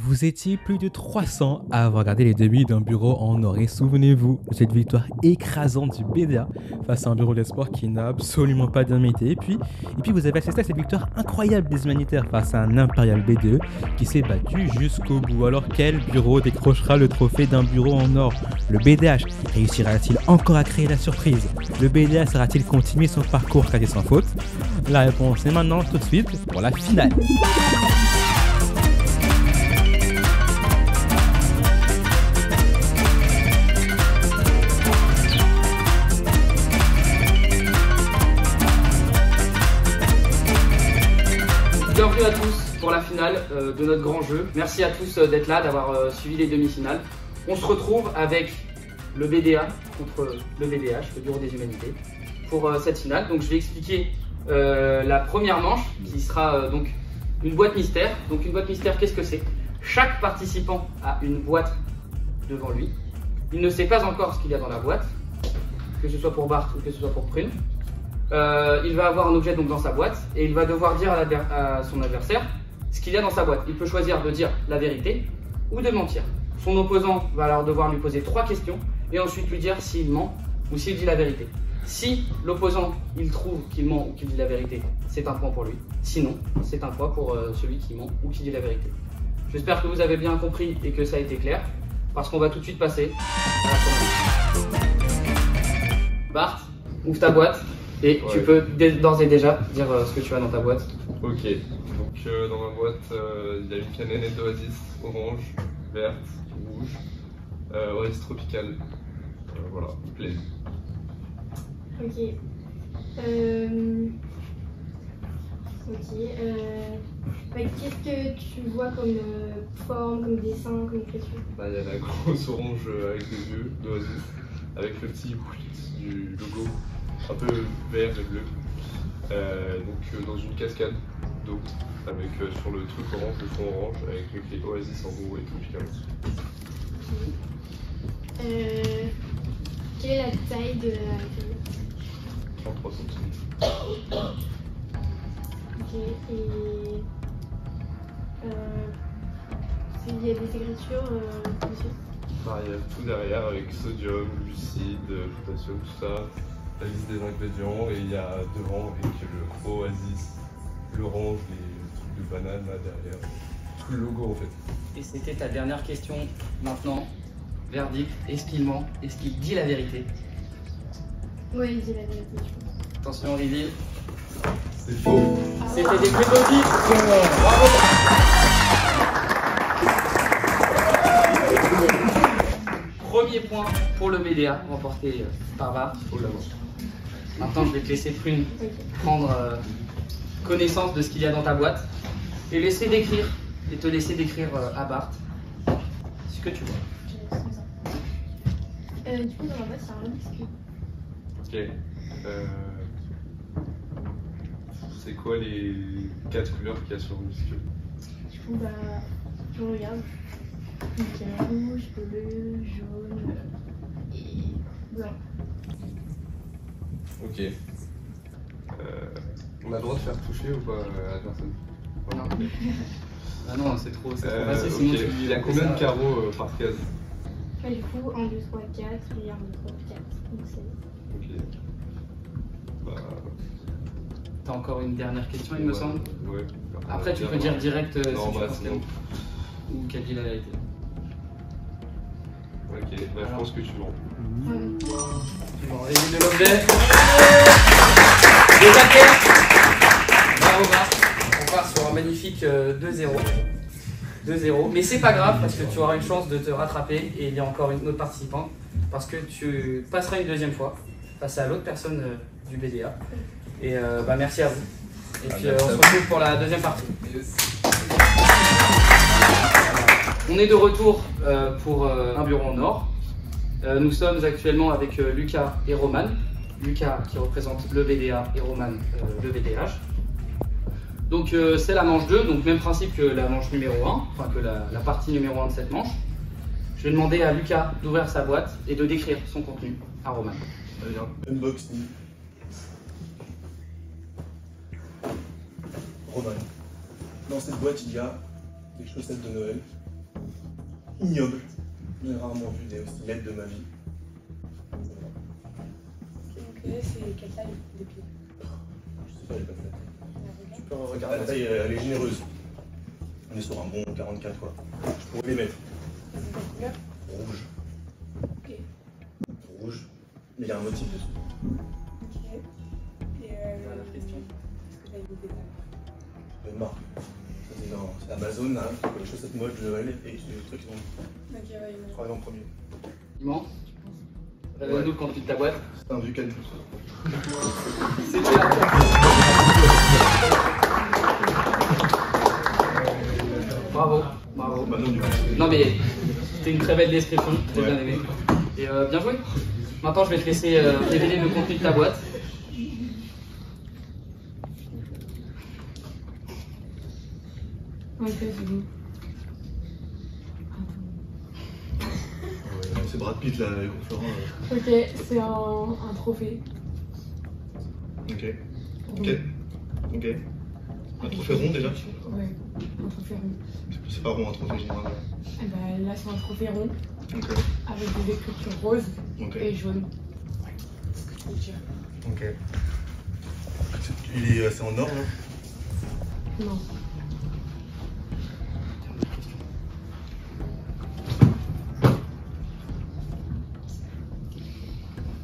Vous étiez plus de 300 à avoir gardé les demi d'un bureau en or et souvenez-vous de cette victoire écrasante du BDA face à un bureau d'espoir qui n'a absolument pas d'humilité. Et puis vous avez assisté à cette victoire incroyable des humanitaires face à un Impérial BDE qui s'est battu jusqu'au bout. Alors quel bureau décrochera le trophée d'un bureau en or? Le BDH réussira-t-il encore à créer la surprise? Le BDA saura-t-il continuer son parcours quasi sans faute? La réponse est maintenant tout de suite pour la finale. Bienvenue à tous pour la finale de notre grand jeu. Merci à tous d'être là, d'avoir suivi les demi-finales. On se retrouve avec le BDA contre le BDH, le Bureau des Humanités, pour cette finale. Donc je vais expliquer la première manche qui sera donc une boîte mystère. Donc une boîte mystère, qu'est-ce que c'est? Chaque participant a une boîte devant lui. Il ne sait pas encore ce qu'il y a dans la boîte, que ce soit pour Bart ou que ce soit pour Prune. Il va avoir un objet donc dans sa boîte et il va devoir dire à son adversaire ce qu'il y a dans sa boîte. Il peut choisir de dire la vérité ou de mentir. Son opposant va alors devoir lui poser 3 questions et ensuite lui dire s'il ment ou s'il dit la vérité. Si l'opposant il trouve qu'il ment ou qu'il dit la vérité, c'est un point pour lui. Sinon, c'est un point pour celui qui ment ou qui dit la vérité. J'espère que vous avez bien compris et que ça a été clair parce qu'on va tout de suite passer à la première. Bart, ouvre ta boîte. Et tu peux d'ores et déjà dire ce que tu as dans ta boîte. Ok, donc dans ma boîte, il y a une canette d'Oasis orange, verte, rouge, Oasis tropicale. Voilà, plaît. Ok. Qu'est-ce que tu vois comme forme, comme dessin, comme écriture? Là, il y a la grosse orange avec les yeux d'Oasis, avec le petit du logo. Un peu vert et bleu, donc dans une cascade d'eau, avec sur le truc orange, le fond orange, avec écrit Oasis en gros et Tropical. Quelle est la taille de la feuille? 33 cm. Ok, et il y a des écritures dessus? Bah, il y a tout derrière avec sodium, lucide, potassium, tout ça. La liste des ingrédients et il y a devant avec le Oasis, l'orange, les trucs de banane là derrière, tout le logo en fait. Et c'était ta dernière question. Maintenant, verdict, est-ce qu'il ment? Est-ce qu'il dit la vérité? Oui, il dit la vérité, je pense. Attention, reveal. C'est faux. C'était des précopies. Bravo. Premier point pour le BDA, remporté par Bart. Oh là là. Maintenant, je vais te laisser Prune prendre connaissance de ce qu'il y a dans ta boîte et te laisser décrire à Bart ce que tu vois. Du coup, dans la boîte, c'est un Rubik's Cube. Ok. C'est quoi les 4 couleurs qu'il y a sur le Cube? Du coup, je regarde. Donc, il y a rouge, bleu, jaune et blanc. Ok. On a le droit de faire toucher ou pas à la personne? Non. Ah non, c'est trop facile. Ok. Il y a combien de carreaux par case? Du coup, 1, 2, 3, 4 et 1, 2, 3, 4. Donc c'est... Ok. Bah, T'as encore une dernière question, il me semble. Ouais. Après, tu peux dire direct si Non, tu bah, penses c'est qu'elle bon. ou qu'elle dit la vérité. Ok, bah, je pense que tu mens. Tu vas enlever de l'objet. Déjà clair. Bravo Bart. On part sur un magnifique 2-0. 2-0. Mais c'est pas grave parce que tu auras une chance de te rattraper et il y a encore une autre participante parce que tu passeras une deuxième fois face à l'autre personne du BDA. Et merci à vous. Et puis on se retrouve pour la deuxième partie. On est de retour pour un bureau en or. Nous sommes actuellement avec Lucas et Roman. Lucas qui représente le BDA et Roman le BDH. Donc c'est la manche 2, donc même principe que la manche numéro 1, enfin que la partie numéro 1 de cette manche. Je vais demander à Lucas d'ouvrir sa boîte et de décrire son contenu à Roman. Très bien. Unboxing. Roman. Dans cette boîte, il y a des chaussettes de Noël, ignoble. J'ai rarement vu des aussi laides de ma vie. Voilà. Donc c'est quelle taille de pied? Je sais pas, j'ai pas fait. Tu peux regarder. La taille, elle est généreuse. On est sur un bon 44 quoi. Je pourrais les mettre. C'est quelle couleur? Rouge. Ok. Rouge. Mais il y a un motif dessus. Ok. Et Voilà la question. est-ce que t'as des détails? De marque. C'est Amazon, là, les chaussettes mode, Joël, et c'est le truc qui sont Ok, ouais, il travaillés en premier. Immense. Révèle-nous le contenu de ta boîte. C'est un vieux calcul. C'était la Bravo, bravo. Bah non, du coup. Non mais c'était une très belle description, très bien aimé. Et bien joué. Maintenant je vais te laisser révéler le contenu de ta boîte. Ok, c'est bon. C'est Brad Pitt là, avec Florent. Ok, c'est un trophée. Ok. Ok. Ok. Un trophée rond déjà? Ouais, un trophée rond. C'est pas rond un trophée général. Et ben là, c'est un trophée rond Ok. avec des écritures roses Ok. et jaunes. C'est ce que je peux dire. Ok. C'est en or là? Non.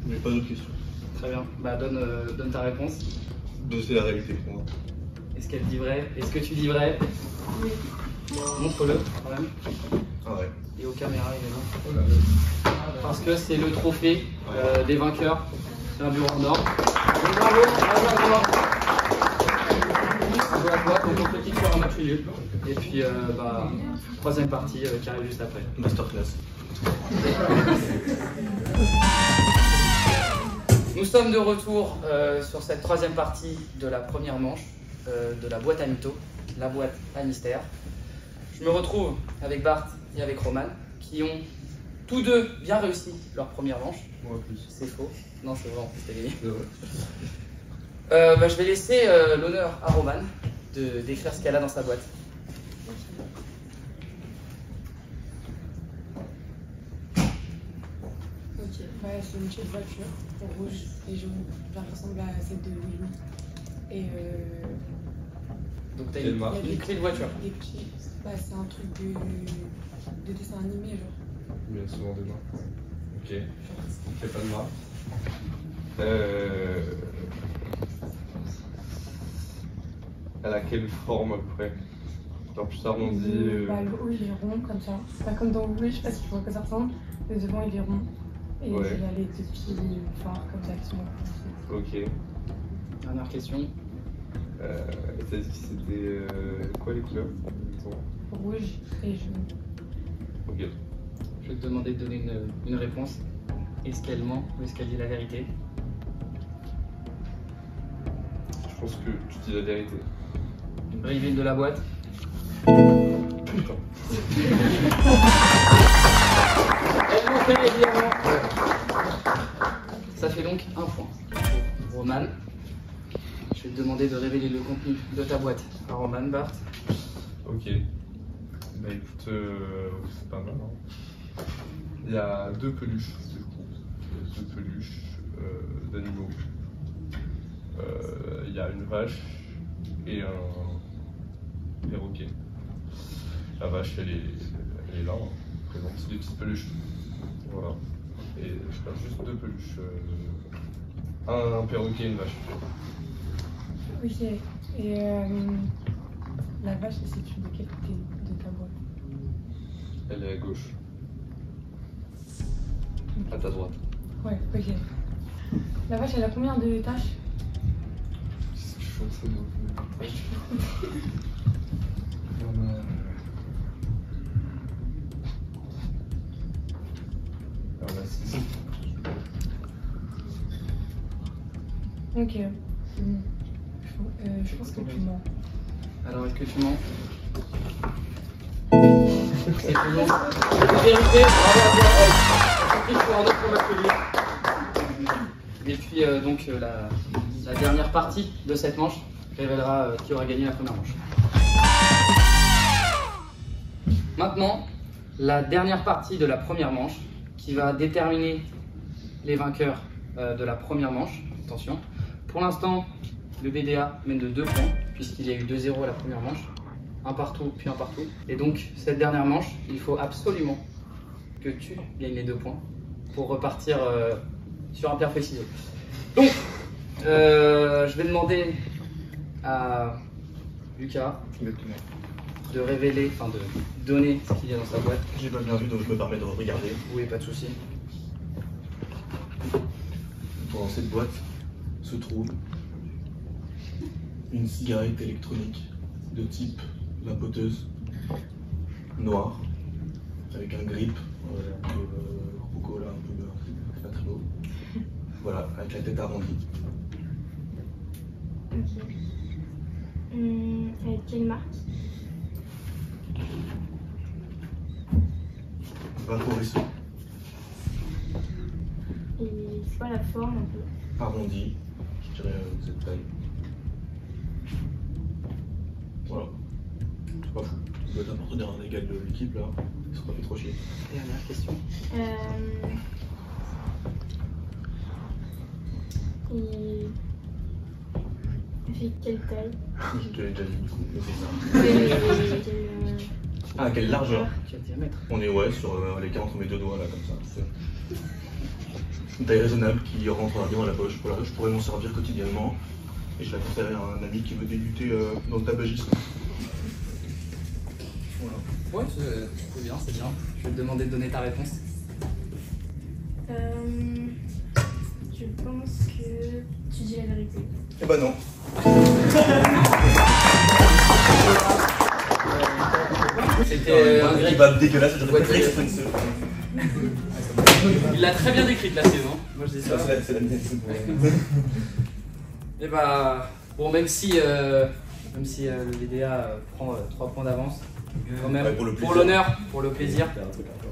J'ai pas d'autres questions. Très bien. Bah donne ta réponse. C'est la réalité pour moi. Est-ce qu'elle dit vrai? Est-ce que tu dis vrai? Oui. Montre-le quand même. Ah ouais. Et aux caméras également. Parce que c'est le trophée des vainqueurs d'un bureau en or. Donc, bravo, bravo à toi. Bravo à toi, donc on peut cliquer sur un match nul. Et puis troisième partie qui arrive juste après. Masterclass. Nous sommes de retour sur cette troisième partie de la première manche de la boîte à mythos, la boîte à mystère. Je me retrouve avec Bart et avec Roman qui ont tous deux bien réussi leur première manche. Moi plus. C'est faux. Non, c'est vrai, en plus, t'as gagné. C'est vrai. Je vais laisser l'honneur à Roman de décrire ce qu'elle a dans sa boîte. Ok, bah, c'est une petite voiture rouge et jaune. Ça ressemble à celle de Willy. Et Donc t'as Quelle marque? une clé de voiture. des petits. Bah, c'est un truc de dessin animé, genre. Il y a souvent des marques. Ok. Il n'y a pas de marque. Elle a quelle forme à peu près? Genre plus arrondi. Bah, le haut il est rond comme ça. Pas comme dans Louis, je sais pas si tu vois à quoi ça ressemble. Le devant il est rond. Et Ouais. il y a les deux petits phares comme ça qui sont Ok. Dernière question. T'as dit que c'était quoi les couleurs? rouge et jaune. Ok. Je vais te demander de donner une réponse. Est-ce qu'elle ment ou est-ce qu'elle dit la vérité? Je pense que tu dis la vérité. Reveal de la boîte. Putain. Elle ment très évidemment. Ça fait donc un point. Roman. Je vais te demander de révéler le contenu de ta boîte à Roman, Bart. Ok. Bah écoute, c'est pas mal. Hein. Il y a deux peluches, du coup. Il y a deux peluches d'animaux. Il y a une vache et un perroquet. La vache, elle est là, hein, présente. C'est des petites peluches. Voilà. Et je perds juste deux peluches. Un perroquet et une vache. Ok. Et la vache elle se situe de quel côté de ta boîte? Elle est à gauche. À ta droite. Ouais, ok. La vache elle a combien de tâches? Qu'est-ce que je fais ça donc on a 6. Ok. Je pense que tu mens. Alors, est-ce que tu mens? C'est tout bon. La vérité, bravo à toi. On se pour un autre match. Et puis, la dernière partie de cette manche révélera qui aura gagné la première manche. Maintenant, la dernière partie de la première manche qui va déterminer les vainqueurs de la première manche. Attention. Pour l'instant, le BDA mène de 2 points puisqu'il y a eu 2-0 à la première manche. Un partout, puis un partout. Et donc, cette dernière manche, il faut absolument que tu gagnes les 2 points pour repartir sur un pierre feuille ciseaux. Donc, je vais demander à Lucas de révéler, enfin de donner ce qu'il y a dans sa boîte. J'ai pas bien vu, donc je me permets de regarder. Oui, pas de souci. Dans cette boîte se trouve une cigarette électronique de type vapoteuse noire avec un grip un peu coca-cola, un peu beurre, c'est pas très beau. Voilà, avec la tête arrondie. Ok. Avec quelle marque? Vaporesso, Et c'est quoi la forme un peu? arrondi, je dirais cette taille. Voilà. C'est pas fou. Ça doit être un partenaire légal de l'équipe là. Ils sont pas fait trop chier. Dernière question. Et elle fait quelle taille? Je te l'ai déjà dit du coup, mais c'est ça. Ah, quelle largeur? Quel diamètre? On est ouais sur l'écart entre mes deux doigts là comme ça. C'est une taille raisonnable qui rentre bien dans la poche. Voilà, je pourrais m'en servir quotidiennement et je la conseillerais à un ami qui veut débuter dans le tabagisme. Voilà. Ouais, c'est bien, c'est bien. Je vais te demander de donner ta réponse. Je pense que tu dis la vérité. Eh ben non. C'était un grec. kebab dégueulasse, j'aurais Ouais, préféré que ouais. ce soit une Il l'a très bien décrite la saison. Moi je dis ça. C'est la mienne. Et bah, bon, même si le BDA prend 3 points d'avance, quand même, Ouais, pour le plaisir. pour l'honneur, pour le plaisir,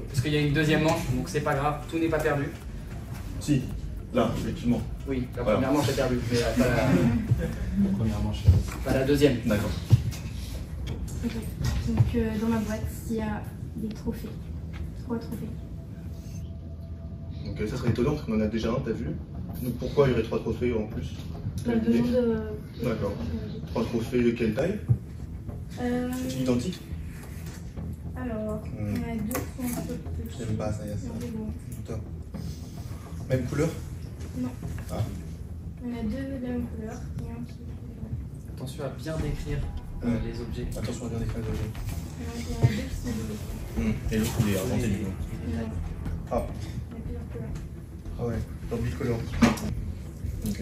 parce qu'il y a une deuxième manche, donc c'est pas grave, tout n'est pas perdu. Si, là, effectivement. Oui, la Voilà. première manche est perdue, mais pas la première manche, pas la deuxième. D'accord. Ok. Donc dans ma boîte, il y a des trophées. 3 trophées. Donc ça serait étonnant parce qu'on en a déjà un, t'as vu? Donc pourquoi il y aurait 3 trophées en plus? La T'as une idée? demande de... D'accord. 3 trophées de quelle taille? C'est identique? Alors, on a 2 points un peu petits. J'aime pas ça, y a ça. Non, c'est bon. Putain. Même couleur? Non. Ah. On a 2 de la même couleur et un qui est... Attention à bien décrire les objets. Attention à bien décrire les objets. Alors, il y en a 2 qui sont bleus. Et l'autre il est argenté du coup. Non. Ah. Il y a plusieurs couleurs. Ah ouais, dans bicolore. Ok.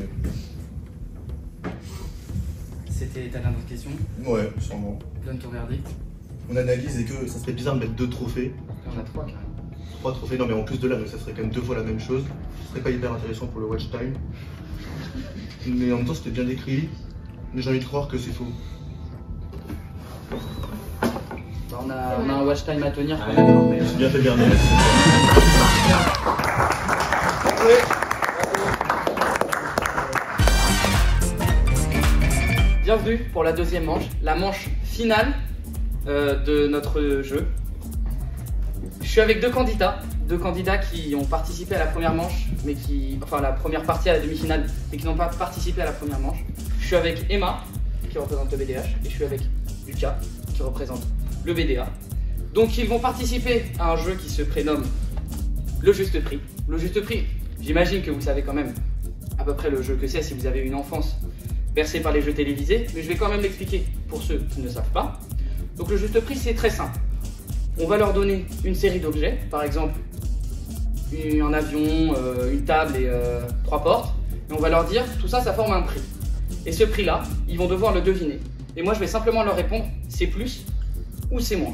C'était ta dernière question. Ouais, sûrement. Donne ton verdict. Mon analyse est que ça serait bizarre de mettre 2 trophées. Il y en a 3 carrément. 3 trophées, non mais en plus de là, donc ça serait quand même 2 fois la même chose. Ce serait pas hyper intéressant pour le watch time. Mais en même temps, c'était bien décrit. Mais j'ai envie de croire que c'est faux. Bah, on a un watch time à tenir quand même. Mais, J'ai bien fait Bernet. bienvenue pour la deuxième manche, la manche finale de notre jeu. Je suis avec deux candidats qui ont participé à la première manche, mais enfin la première partie à la demi-finale, mais qui n'ont pas participé à la première manche. Je suis avec Emma, qui représente le BDH, et je suis avec Lucas, qui représente le BDA. Donc ils vont participer à un jeu qui se prénomme le Juste Prix. Le Juste Prix, j'imagine que vous savez quand même à peu près le jeu que c'est si vous avez une enfance bercée par les jeux télévisés, mais je vais quand même l'expliquer pour ceux qui ne savent pas. Donc le Juste Prix, c'est très simple. On va leur donner une série d'objets, par exemple un avion, une table et 3 portes, et on va leur dire tout ça, ça forme un prix. Et ce prix-là, ils vont devoir le deviner. Et moi, je vais simplement leur répondre c'est plus ou c'est moins.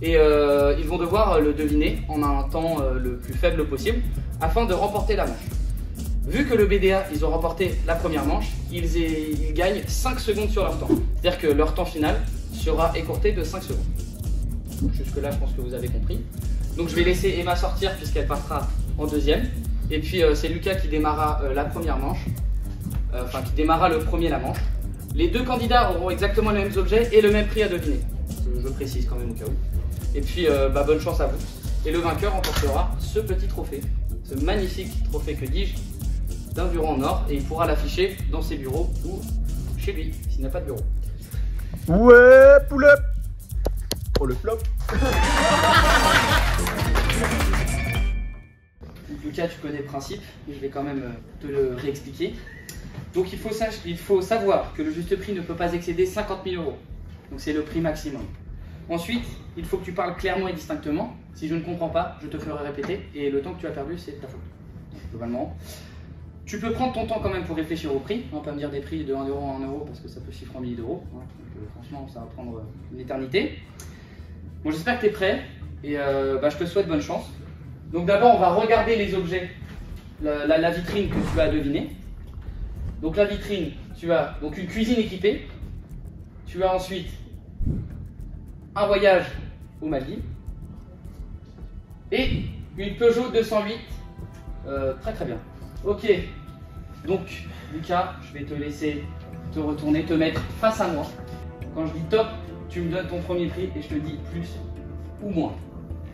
Et ils vont devoir le deviner en un temps le plus faible possible afin de remporter la manche. Vu que le BDA, ils ont remporté la première manche, ils gagnent 5 secondes sur leur temps. C'est-à-dire que leur temps final sera écourté de 5 secondes. Jusque là, je pense que vous avez compris. Donc je vais laisser Emma sortir puisqu'elle partira en deuxième. Et puis c'est Lucas qui démarrera la première manche. Enfin, qui démarrera le premier la manche. Les deux candidats auront exactement les mêmes objets et le même prix à deviner. Je précise quand même au cas où. Et puis bonne chance à vous. Et le vainqueur remportera ce petit trophée, ce magnifique trophée, que dis-je, d'un bureau en or. Et il pourra l'afficher dans ses bureaux ou chez lui, s'il n'a pas de bureau. Ouais, pull-up. Oh le flop. Lucas, tu connais le principe, mais je vais quand même te le réexpliquer. Donc il faut savoir que le juste prix ne peut pas excéder 50 000 €. Donc c'est le prix maximum. Ensuite, il faut que tu parles clairement et distinctement. Si je ne comprends pas, je te ferai répéter. Et le temps que tu as perdu, c'est ta faute. Globalement. Tu peux prendre ton temps quand même pour réfléchir au prix. On va pas me dire des prix de 1 € à 1 € parce que ça peut chiffrer en milliers d'euros. Donc, franchement, ça va prendre une éternité. Bon, j'espère que tu es prêt. Et je te souhaite bonne chance. Donc d'abord, on va regarder les objets, la vitrine que tu as deviné. Donc la vitrine, tu as donc une cuisine équipée. Tu as ensuite un voyage aux Maldives et une Peugeot 208. Très très bien. Ok. Donc Lucas, je vais te laisser te retourner, te mettre face à moi. Quand je dis top, tu me donnes ton premier prix et je te dis plus ou moins.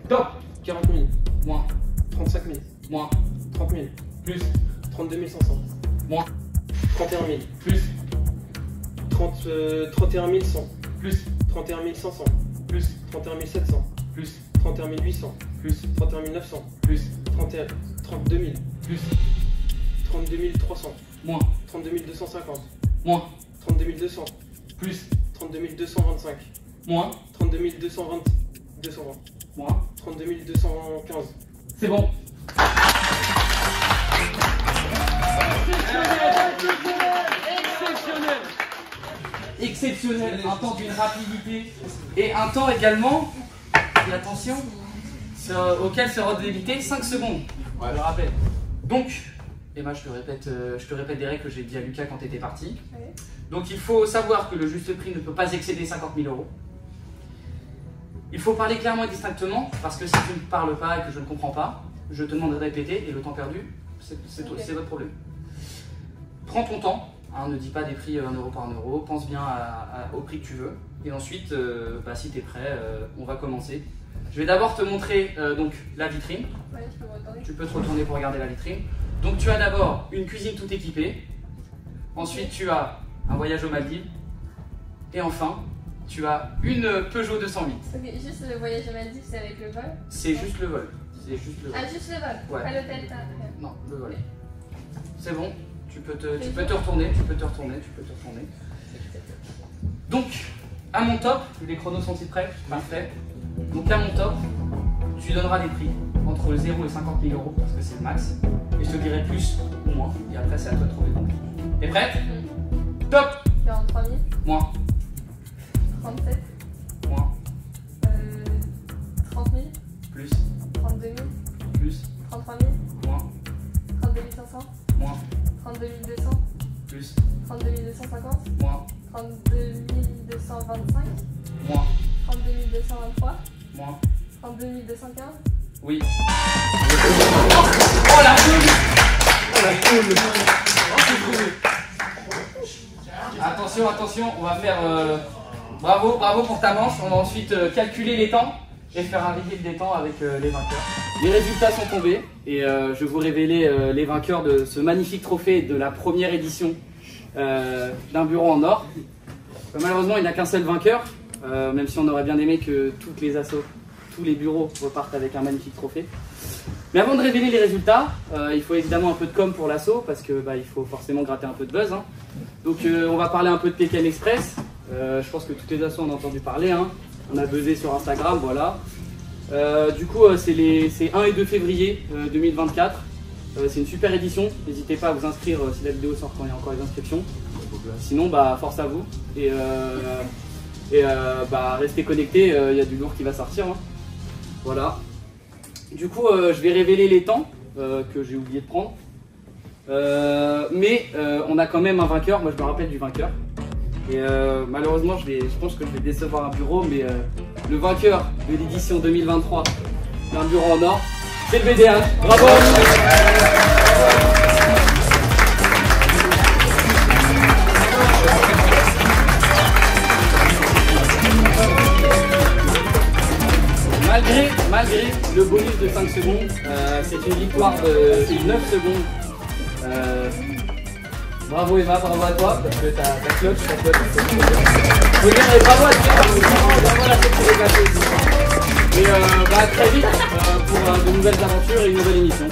Top. 40 000. Moins. 35 000. Moins. 30 000. Plus. 32 500. Moins. 31 000. Plus. 31 100. Plus. 31 500. Plus. 31 700. Plus. 31 800. Plus. 31 900. Plus. 32 000. Plus. 32 300. Moins. 32 250. Moins. 32 200. Plus. 32 225. Moins. 32 220. 220. Moins. 32 215. C'est bon. Exceptionnel. Un temps d'une rapidité et un temps également, et attention, auquel sera limité 5 secondes. Ouais. Je le rappelle. Donc, Emma, je te répète des règles que j'ai dit à Lucas quand tu étais parti. Ouais. Donc il faut savoir que le juste prix ne peut pas excéder 50 000 €. Il faut parler clairement et distinctement, parce que si tu ne parles pas et que je ne comprends pas, je te demande de répéter et le temps perdu, c'est votre problème. Prends ton temps, hein, ne dis pas des prix 1 € par 1 €, pense bien au prix que tu veux. Et ensuite, si tu es prêt, on va commencer. Je vais d'abord te montrer donc, la vitrine. Ouais, je peux me retourner. Tu peux te retourner pour regarder la vitrine. Donc tu as d'abord une cuisine toute équipée. Ensuite tu as un voyage aux Maldives. Et enfin, tu as une Peugeot 208. Ok, juste le voyage aux Maldives, c'est avec le vol? C'est juste le vol. C'est juste le vol. Ah, juste le vol? Ouais. Pas l'hôtel, t'as... Non, le vol. C'est bon, tu peux te retourner, tu peux te retourner. Donc, à mon top, les chronos sont-ils prêts? Parfait. Donc à mon top, tu donneras des prix entre 0 et 50 000 € parce que c'est le max. Et je te dirai plus ou moins. Et après, c'est à toi de trouver ton prix. T'es prête? Top! 43 000. Moins. 37. Moins. 30 000. Plus. 32 000. Plus. 33 000. Moins. 32 500. Moins. 32 200. Plus. 32 250. Moins. 32 225. Moins. 32 223. Moins. 32 215. Oui. Oh la boule! Attention, on va faire... Bravo pour ta manche. On va ensuite calculer les temps et faire un reveal des temps avec les vainqueurs. Les résultats sont tombés et je vais vous révéler les vainqueurs de ce magnifique trophée de la première édition d'un bureau en or. Malheureusement, il n'y a qu'un seul vainqueur, même si on aurait bien aimé que toutes les assos, tous les bureaux repartent avec un magnifique trophée. Mais avant de révéler les résultats, il faut évidemment un peu de com pour l'asso parce que il faut forcément gratter un peu de buzz. Hein. Donc on va parler un peu de Pékin Express. Je pense que toutes les assos en ont entendu parler. Hein. On a buzzé sur Instagram, voilà. Du coup, c'est 1 et 2 février 2024. C'est une super édition. N'hésitez pas à vous inscrire si la vidéo sort quand il y a encore les inscriptions. Sinon, force à vous. Et restez connectés, il y a du lourd qui va sortir. Hein. Voilà. Du coup, je vais révéler les temps que j'ai oublié de prendre. Mais on a quand même un vainqueur. Moi, je me rappelle du vainqueur. Et malheureusement, je pense que je vais décevoir un bureau. Mais le vainqueur de l'édition 2023 d'un bureau en or, c'est le BDH. Bravo! Malgré le bonus de 5 secondes, c'est une victoire de 9 secondes. Bravo Emma, bravo à toi, parce que t'as clutch. Faut dire bravo à toi, bravo à la fête qui est passée. Et très vite pour de nouvelles aventures et une nouvelle émission.